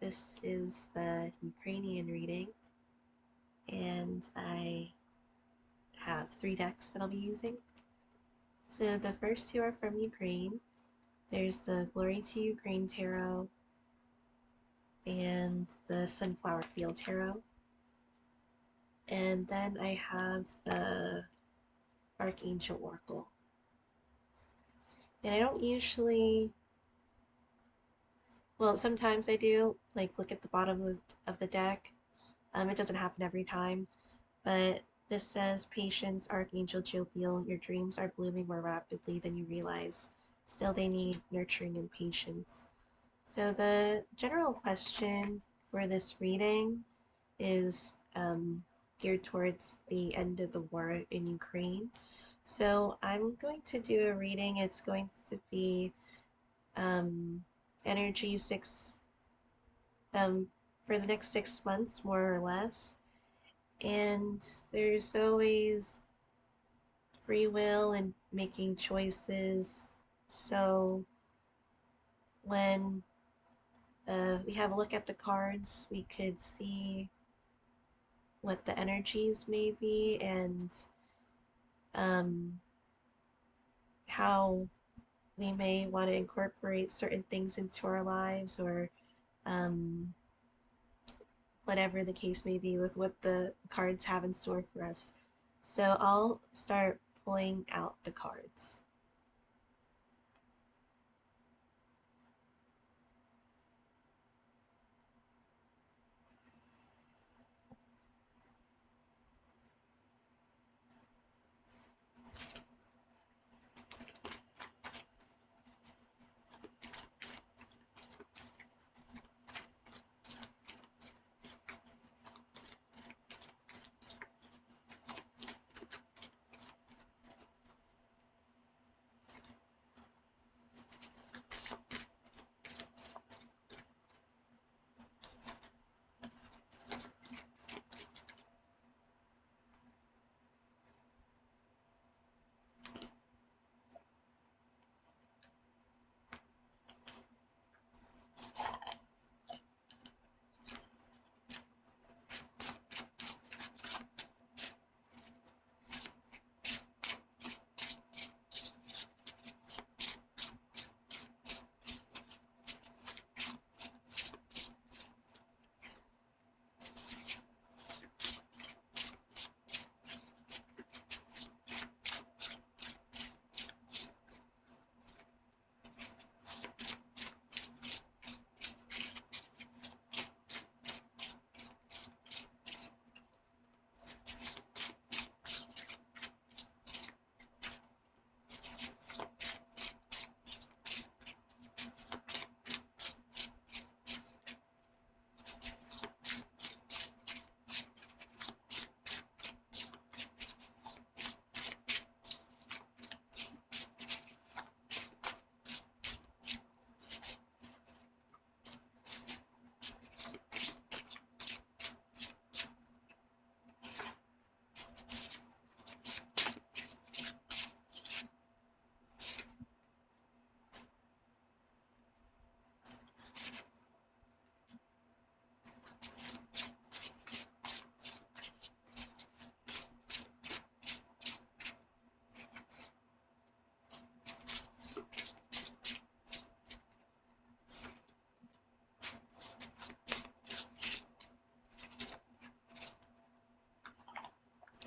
This is the Ukrainian reading, and I have 3 decks that I'll be using. So the first two are from Ukraine. There's the Glory to Ukraine Tarot and the Sunflower Field Tarot. And then I have the Archangel Oracle. And I don't usually, well, sometimes I do, like look at the bottom of the deck. It doesn't happen every time, but this says, Patience, Archangel Jovial, your dreams are blooming more rapidly than you realize. Still, they need nurturing and patience. So the general question for this reading is geared towards the end of the war in Ukraine. So I'm going to do a reading. It's going to be energy for the next 6 months, more or less. And there's always free will and making choices. So when we have a look at the cards, we could see what the energies may be and um, how we may want to incorporate certain things into our lives, or um, whatever the case may be with what the cards have in store for us. So I'll start pulling out the cards.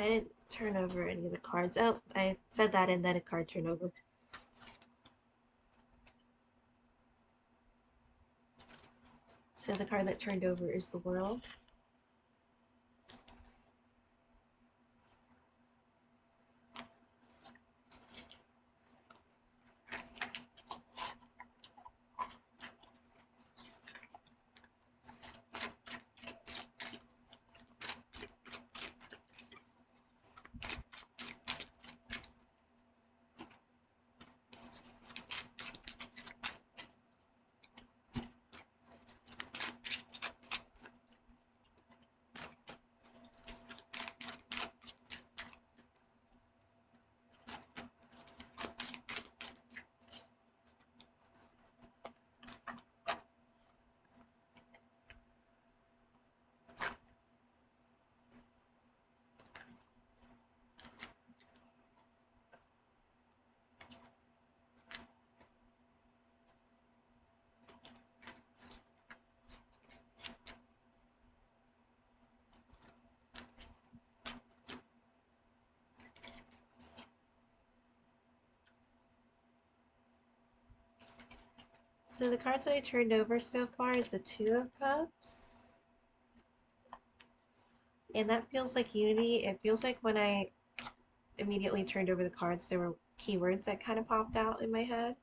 I didn't turn over any of the cards. Oh, I said that and then a card turned over. So the card that turned over is the World. So the cards that I turned over so far is the Two of Cups. And that feels like unity. It feels like when I immediately turned over the cards, there were keywords that kind of popped out in my head.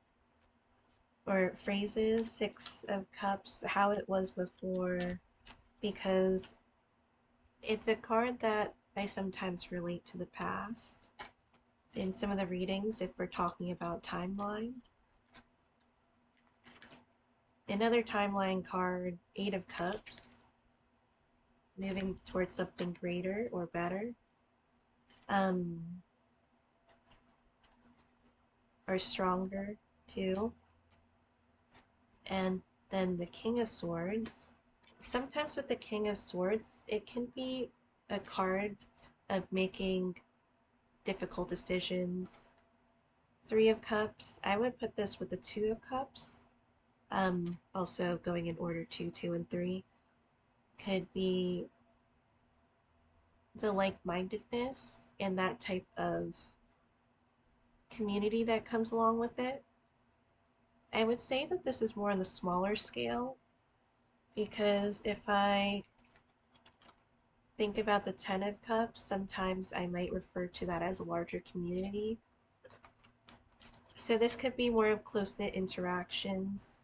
Or phrases, Six of Cups, how it was before. Because it's a card that I sometimes relate to the past. In some of the readings, if we're talking about timeline. Another timeline card, Eight of Cups, moving towards something greater or better. Um, or stronger too. And then the King of Swords. Sometimes with the King of Swords, it can be a card of making difficult decisions. Three of Cups, I would put this with the Two of Cups. Also going in order two, and three. Could be the like-mindedness and that type of community that comes along with it. I would say that this is more on the smaller scale because if I think about the Ten of Cups, sometimes I might refer to that as a larger community. So this could be more of close-knit interactions.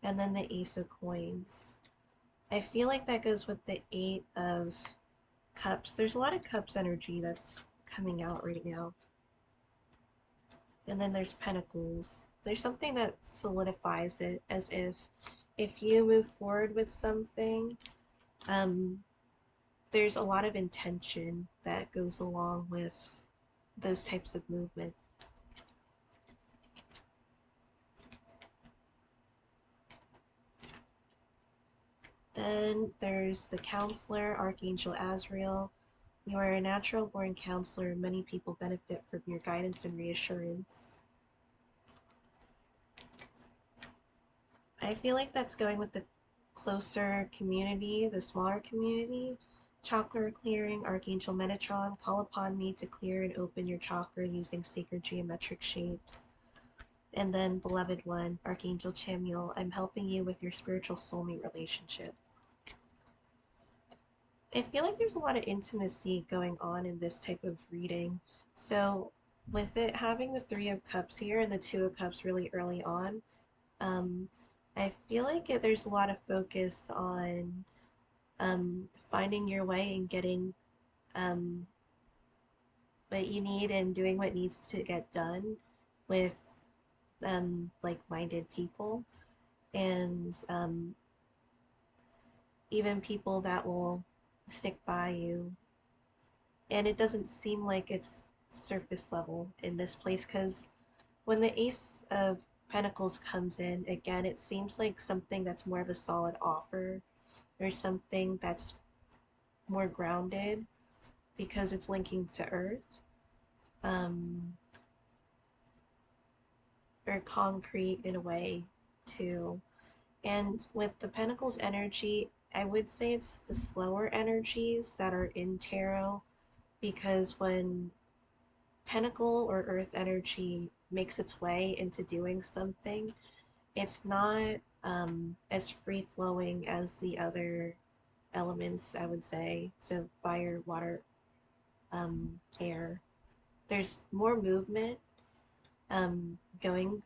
And then the Ace of Coins. I feel like that goes with the Eight of Cups. There's a lot of Cups energy that's coming out right now. And then there's Pentacles. There's something that solidifies it, as if you move forward with something, there's a lot of intention that goes along with those types of movement. Then there's the Counselor, Archangel Azrael. You are a natural born counselor. Many people benefit from your guidance and reassurance. I feel like that's going with the closer community, the smaller community. Chakra clearing, Archangel Metatron, call upon me to clear and open your chakra using sacred geometric shapes. And then Beloved One, Archangel Chamuel, I'm helping you with your spiritual soulmate relationship. I feel like there's a lot of intimacy going on in this type of reading. So with it having the Three of Cups here and the Two of Cups really early on, I feel like there's a lot of focus on finding your way and getting um, what you need and doing what needs to get done with like-minded people and even people that will stick by you. And it doesn't seem like it's surface level in this place because when the Ace of Pentacles comes in, again, it seems like something that's more of a solid offer or something that's more grounded because it's linking to Earth, or concrete in a way too. And with the Pentacles energy, I would say it's the slower energies that are in tarot because when Pentacle or Earth energy makes its way into doing something, it's not as free flowing as the other elements, I would say. So fire, water, air. There's more movement going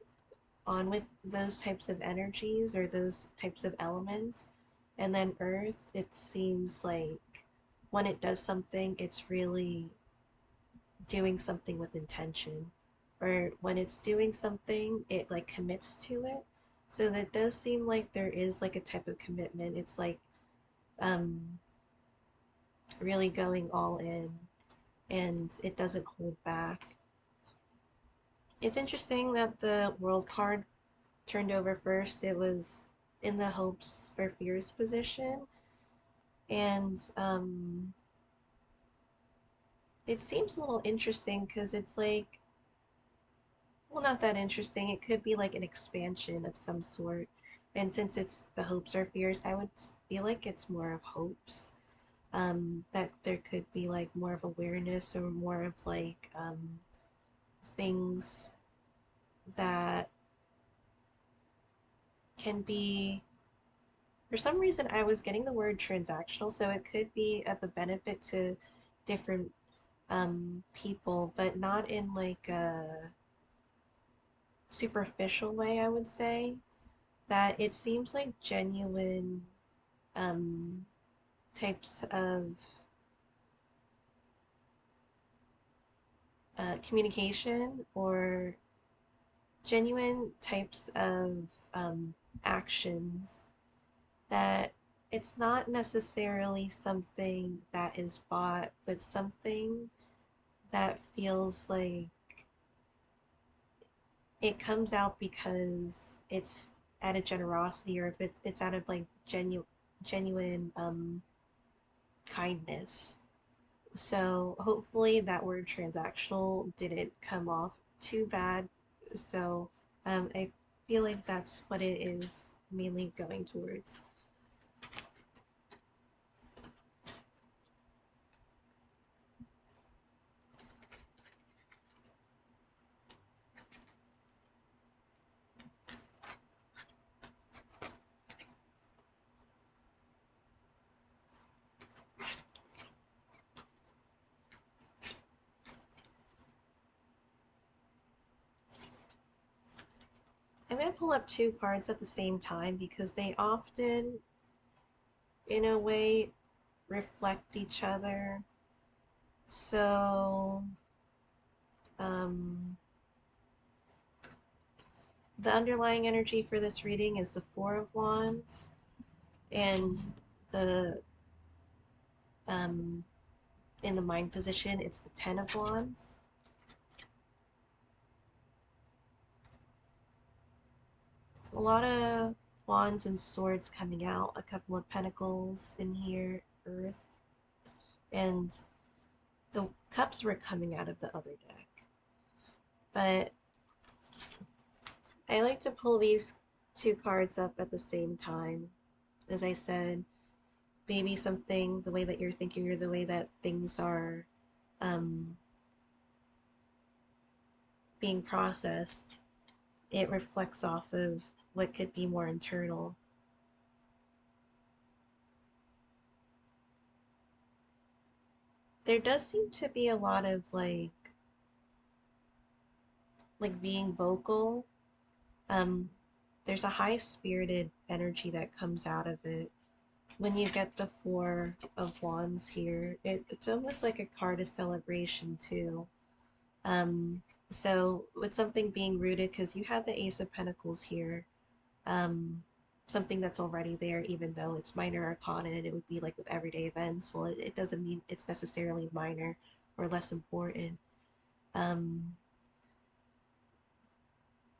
on with those types of energies or those types of elements. And then Earth, it seems like when it does something, it's really doing something with intention. Or when it's doing something, it like commits to it. So that does seem like there is like a type of commitment. It's like um, really going all in and it doesn't hold back. It's interesting that the World card turned over first. It was in the hopes or fears position. And it seems a little interesting because it's like, well, not that interesting. It could be like an expansion of some sort. And since it's the hopes or fears, I would feel like it's more of hopes. That there could be like more of awareness or more of like things that can be, for some reason, I was getting the word transactional, so it could be of a benefit to different people, but not in like a superficial way, I would say. That it seems like genuine um, types of communication or genuine types of actions that it's not necessarily something that is bought, but something that feels like it comes out because it's out of generosity, or if it's out of like genuine kindness. So hopefully that word transactional didn't come off too bad. So I feel like that's what it is mainly going towards. I'm going to pull up two cards at the same time because they often, in a way, reflect each other. So, um, the underlying energy for this reading is the Four of Wands, and the um, in the mind position, it's the Ten of Wands. A lot of wands and swords coming out, a couple of pentacles in here, earth, and the cups were coming out of the other deck. But I like to pull these two cards up at the same time. As I said, maybe something, the way that you're thinking or the way that things are um, being processed, it reflects off of what could be more internal. There does seem to be a lot of like being vocal. Um, there's a high spirited energy that comes out of it. When you get the Four of Wands here, it's almost like a card of celebration too. Um, so with something being rooted, because you have the Ace of Pentacles here, um, something that's already there, even though it's minor arcana and it would be like with everyday events. Well, it doesn't mean it's necessarily minor or less important. Um,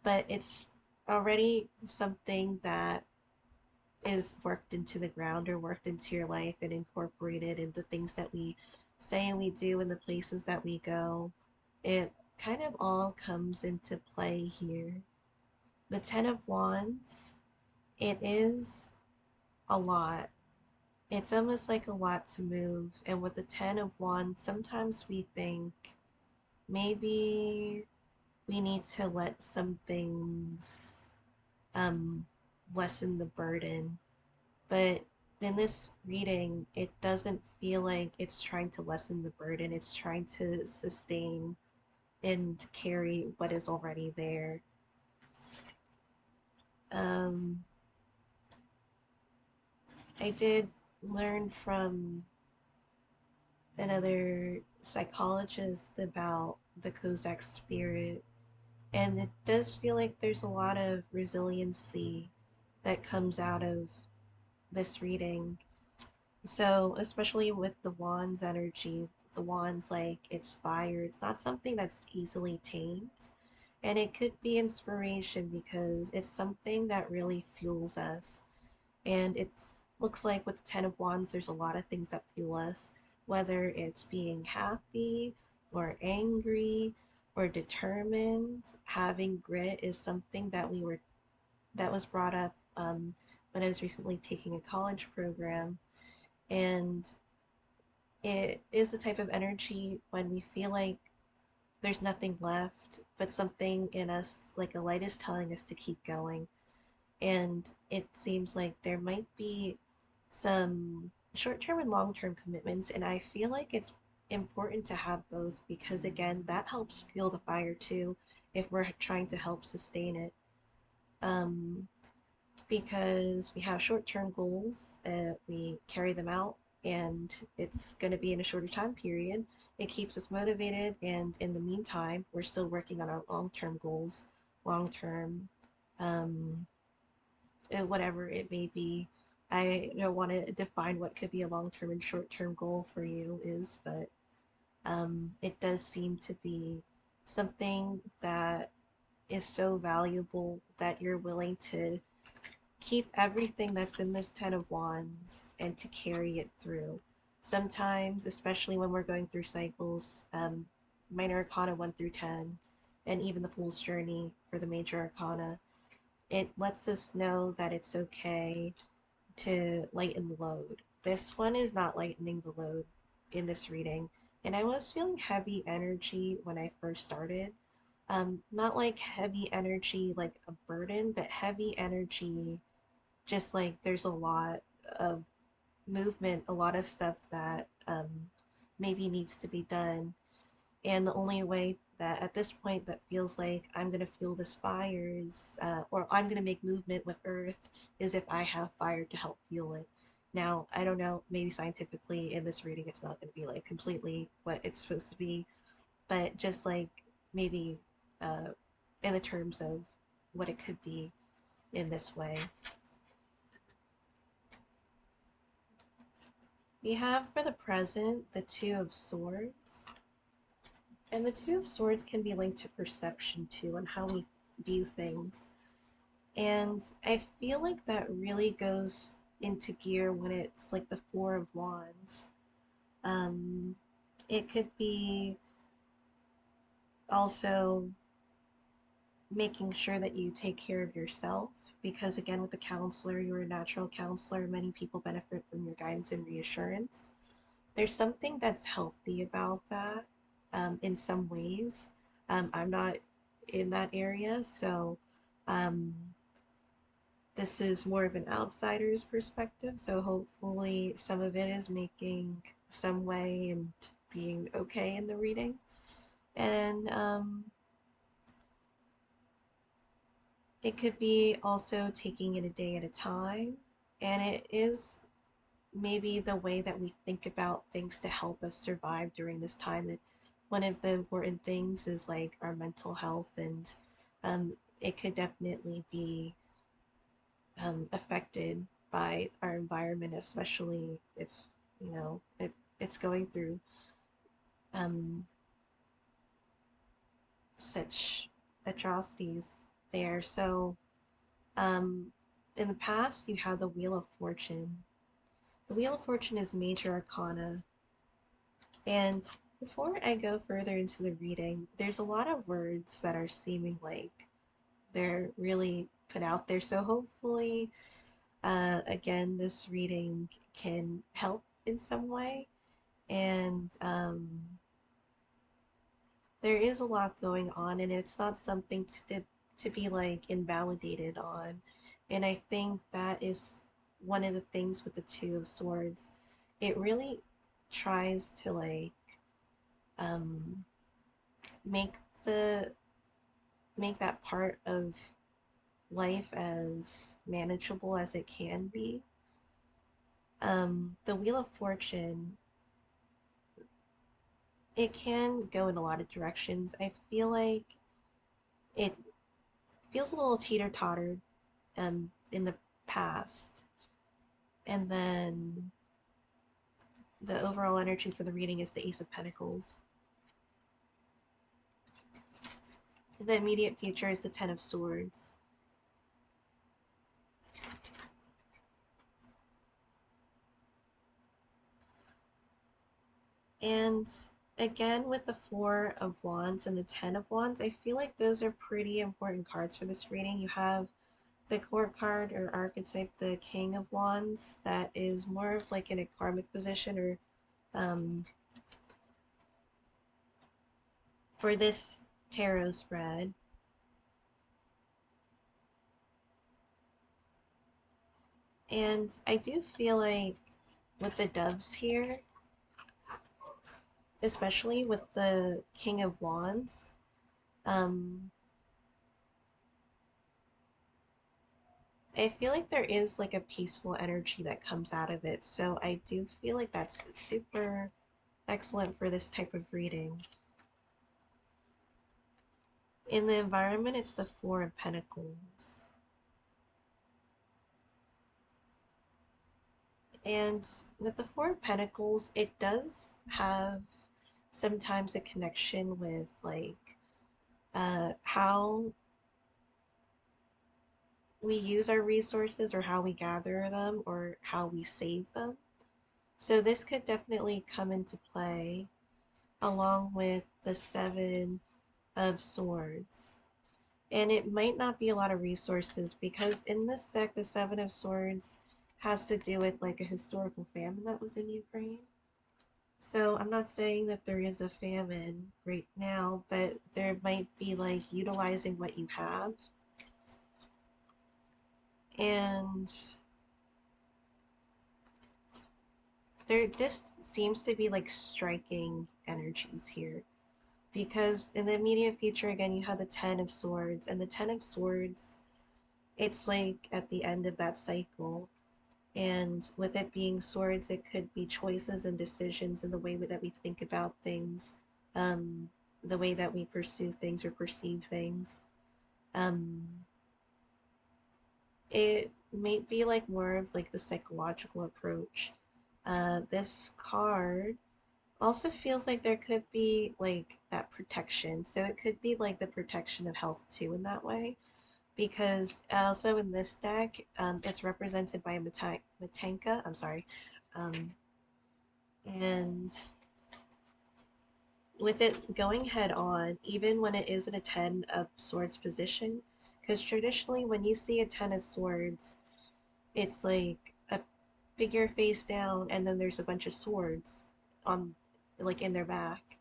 but it's already something that is worked into the ground or worked into your life and incorporated in the things that we say and we do and the places that we go. It kind of all comes into play here. The Ten of Wands, it is a lot. It's almost like a lot to move. And with the Ten of Wands, sometimes we think maybe we need to let some things um, lessen the burden. But in this reading, it doesn't feel like it's trying to lessen the burden. It's trying to sustain and carry what is already there. Um, I did learn from another psychologist about the Kozak spirit, and it does feel like there's a lot of resiliency that comes out of this reading. So, especially with the wand's energy, the wand's like it's fire, it's not something that's easily tamed. And it could be inspiration because it's something that really fuels us. And it's looks like with the Ten of Wands, there's a lot of things that fuel us, whether it's being happy or angry or determined. Having grit is something that was brought up when I was recently taking a college program, and it is the type of energy when we feel like there's nothing left, but something in us, like a light, is telling us to keep going. And it seems like there might be some short-term and long-term commitments, and I feel like it's important to have both because again, that helps fuel the fire too if we're trying to help sustain it. Um, because we have short-term goals, we carry them out, and it's going to be in a shorter time period. It keeps us motivated, and in the meantime, we're still working on our long-term goals, long-term, um, whatever it may be. I don't want to define what could be a long-term and short-term goal for you is, but it does seem to be something that is so valuable that you're willing to keep everything that's in this Ten of Wands and to carry it through. Sometimes, especially when we're going through cycles, Minor Arcana 1 through 10, and even the Fool's Journey for the Major Arcana, it lets us know that it's okay to lighten the load. This one is not lightening the load in this reading, and I was feeling heavy energy when I first started. Not like heavy energy like a burden, but heavy energy just like there's a lot of movement, a lot of stuff that maybe needs to be done. And the only way that at this point that feels like I'm going to fuel this fire is, or I'm going to make movement with Earth, is if I have fire to help fuel it. Now, I don't know, maybe scientifically in this reading it's not going to be like completely what it's supposed to be, but just like maybe uh, in the terms of what it could be in this way. We have for the present the Two of Swords. And the Two of Swords can be linked to perception too and how we view things. And I feel like that really goes into gear when it's like the Four of Wands. Um, it could be also making sure that you take care of yourself because again with the counselor, you're a natural counselor. Many people benefit from your guidance and reassurance. There's something that's healthy about that in some ways. I'm not in that area, so um, this is more of an outsider's perspective. So hopefully, some of it is making some way and being okay in the reading. And it could be also taking it a day at a time. And it is maybe the way that we think about things to help us survive during this time. One of the important things is like our mental health, and it could definitely be affected by our environment, especially if it's going through um, such atrocities there. So um, in the past, you have the Wheel of Fortune. The Wheel of Fortune is major arcana. And before I go further into the reading, there's a lot of words that are seeming like they're really put out there. So hopefully, again, this reading can help in some way. And there is a lot going on, and it's not something to be like invalidated on. And I think that is one of the things with the Two of Swords. It really tries to like um, make the make that part of life as manageable as it can be. The Wheel of Fortune, it can go in a lot of directions. I feel like it feels a little teeter-totter in the past. And then the overall energy for the reading is the Ace of Pentacles. The immediate future is the Ten of Swords. And again, with the Four of Wands and the Ten of Wands, I feel like those are pretty important cards for this reading. You have the Court card or archetype, the King of Wands, that is more of like in a karmic position, or um, for this tarot spread, And I do feel like with the doves here, especially with the King of Wands, um, I feel like there is like a peaceful energy that comes out of it. So I do feel like that's super excellent for this type of reading. In the environment, it's the Four of Pentacles. And with the Four of Pentacles, it does have sometimes a connection with like how we use our resources or how we gather them or how we save them. So this could definitely come into play along with the Seven of Swords. And it might not be a lot of resources because in this deck, the Seven of Swords has to do with like a historical famine that was in Ukraine. So I'm not saying that there is a famine right now, but there might be like utilizing what you have. And there just seems to be like striking energies here. Because in the immediate future, again, you have the Ten of Swords, and the Ten of Swords, it's like at the end of that cycle. And with it being swords, it could be choices and decisions in the way that we think about things, um, the way that we pursue things or perceive things. Um, it may be like more of like the psychological approach. This card also feels like there could be like that protection. So it could be like the protection of health too in that way. Because also in this deck, it's represented by a Matanka. I'm sorry. Um, and with it going head on, even when it is in a Ten of Swords position, because traditionally when you see a Ten of Swords, it's like a figure face down and then there's a bunch of swords on like in their back.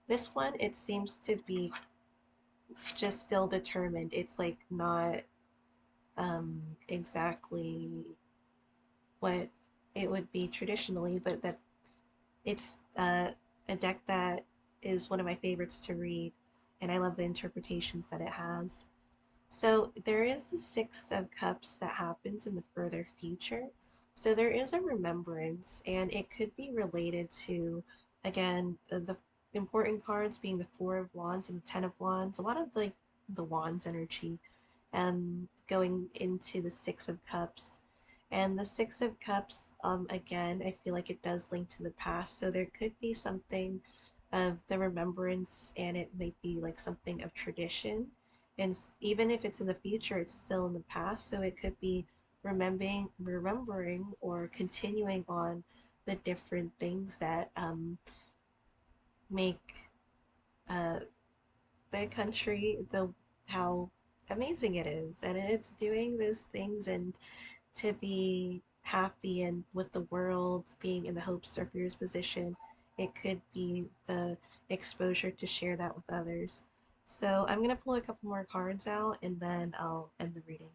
This one, it seems to be just still determined. It's like not exactly what it would be traditionally, but that it's a deck that is one of my favorites to read, and I love the interpretations that it has. So there is the Six of Cups that happens in the further future. So there is a remembrance, and it could be related to, again, the important cards being the Four of Wands and the Ten of Wands. A lot of like the Wands energy, going into the Six of Cups. And the Six of Cups, again, I feel like it does link to the past. So there could be something of the remembrance, and it might be like something of tradition. And even if it's in the future, it's still in the past. So it could be remembering or continuing on the different things that make uh, the country the how amazing it is, and it's doing those things, and to be happy and with the world being in the Hope Surfers position, it could be the exposure to share that with others. So I'm gonna pull a couple more cards out and then I'll end the reading.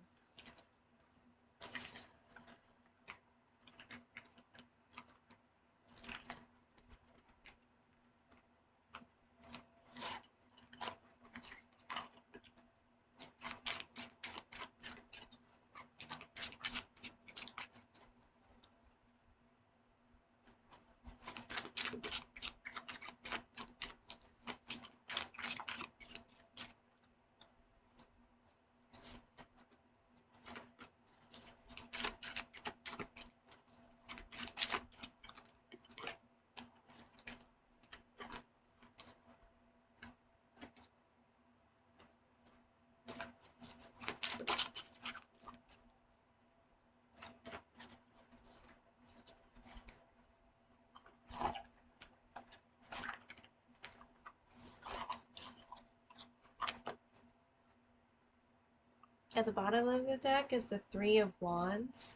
At the bottom of the deck is the Three of Wands.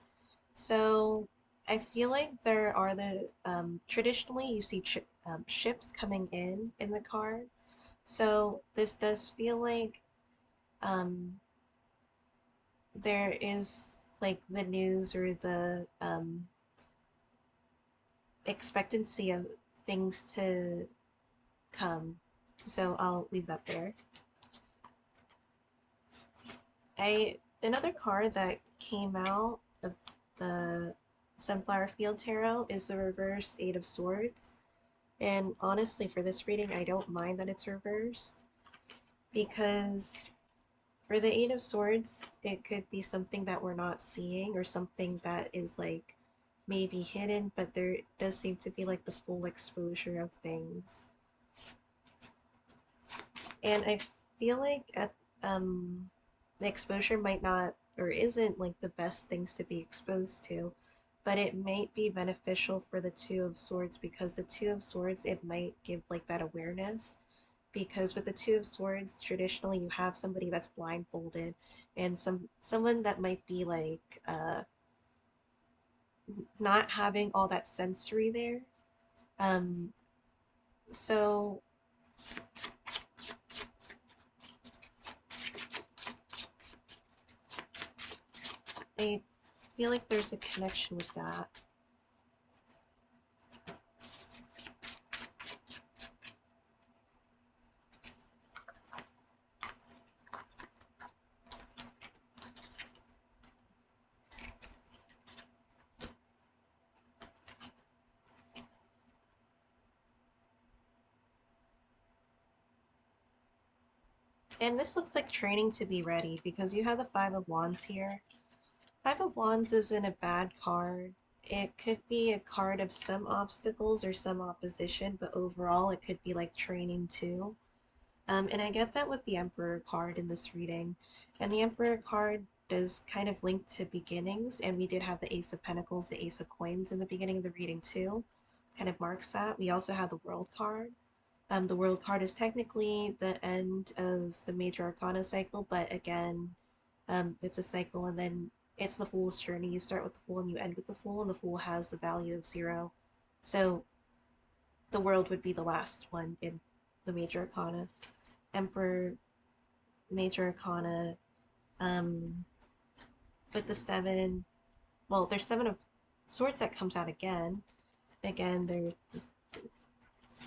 So I feel like there are the traditionally you see ships coming in the card. So this does feel like um, there is like the news or the expectancy of things to come. So I'll leave that there. Another card that came out of the Sunflower Field Tarot is the reversed Eight of Swords. And honestly, for this reading, I don't mind that it's reversed because for the Eight of Swords, it could be something that we're not seeing or something that is like maybe hidden, but there does seem to be like the full exposure of things. And I feel like the exposure might not or isn't like the best things to be exposed to, but it might be beneficial for the Two of Swords because the Two of Swords, it might give like that awareness. Because with the Two of Swords, traditionally you have somebody that's blindfolded and someone that might be like not having all that sensory there. Um, so I feel like there's a connection with that. And this looks like training to be ready because you have the Five of Wands here. Five of Wands isn't a bad card. It could be a card of some obstacles or some opposition, but overall it could be like training too. And I get that with the Emperor card in this reading. And the Emperor card does kind of link to beginnings, and we did have the Ace of Pentacles, the Ace of Coins in the beginning of the reading too. Kind of marks that. We also have the World card. The World card is technically the end of the Major Arcana cycle, but again, it's a cycle, and then it's the Fool's journey. You start with the Fool and you end with the Fool, and the Fool has the value of 0. So the World would be the last one in the Major Arcana. Emperor, Major Arcana, um, with the 7, well, there's 7 of Swords that comes out again. Again,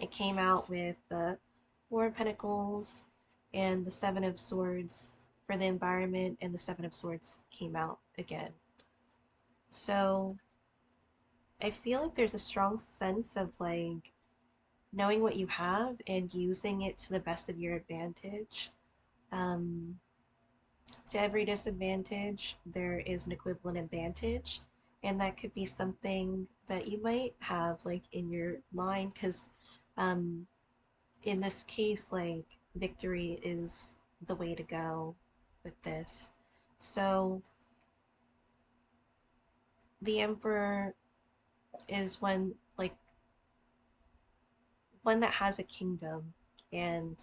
it came out with the 4 of Pentacles and the 7 of Swords for the environment, and the 7 of Swords came out again. So I feel like there's a strong sense of like knowing what you have and using it to the best of your advantage. Um, to every disadvantage, there is an equivalent advantage, and that could be something that you might have like in your mind because um, in this case, like victory is the way to go with this. So the Emperor is one that has a kingdom, and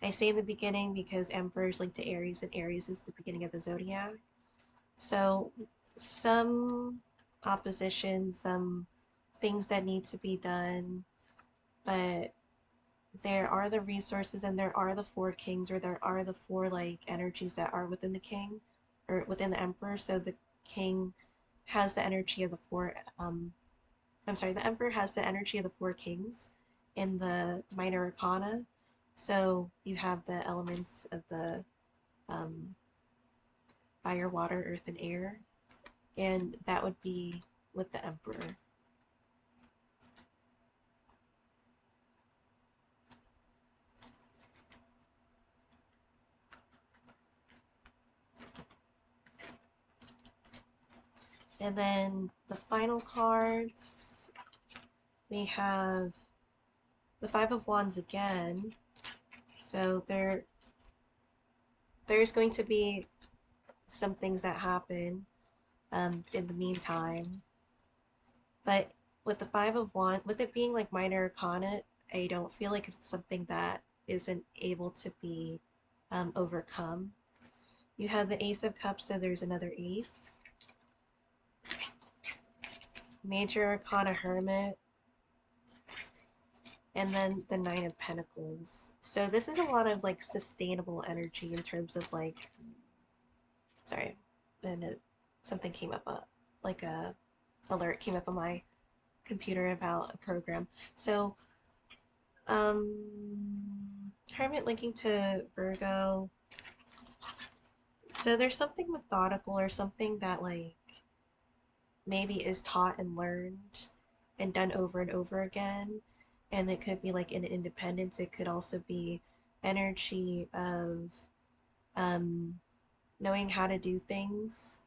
I say in the beginning because Emperor is linked to Aries, and Aries is the beginning of the zodiac. So some opposition, some things that need to be done, but there are the resources and there are the 4 kings, or there are the 4 like energies that are within the king or within the emperor. So the king has the energy of the 4 I'm sorry, the emperor has the energy of the 4 kings in the minor arcana. So you have the elements of the um, fire, water, earth, and air, and that would be with the emperor. And then the final cards, we have the Five of Wands again. So there's going to be some things that happen in the meantime. But with the Five of Wands, with it being like minor arcana, I don't feel like it's something that isn't able to be overcome. You have the Ace of Cups, so there's another ace. Major Arcana Hermit, and then the Nine of Pentacles. So this is a lot of like sustainable energy in terms of like, sorry, and something came up, like a alert came up on my computer about a program. So, Hermit linking to Virgo. So there's something methodical or something that like maybe is taught and learned and done over and over again. And it could be like an independence. It could also be energy of um, knowing how to do things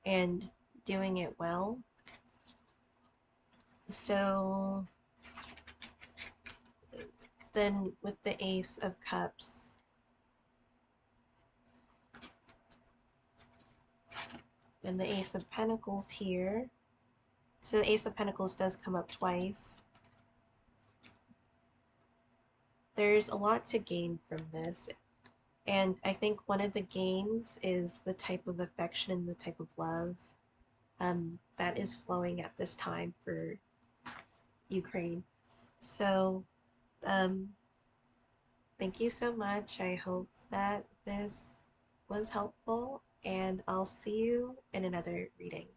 and doing it well. So then with the Ace of Cups, and the Ace of Pentacles here. So the Ace of Pentacles does come up twice. There's a lot to gain from this. And I think one of the gains is the type of affection and the type of love that is flowing at this time for Ukraine. So, um, thank you so much. I hope that this was helpful, and I'll see you in another reading.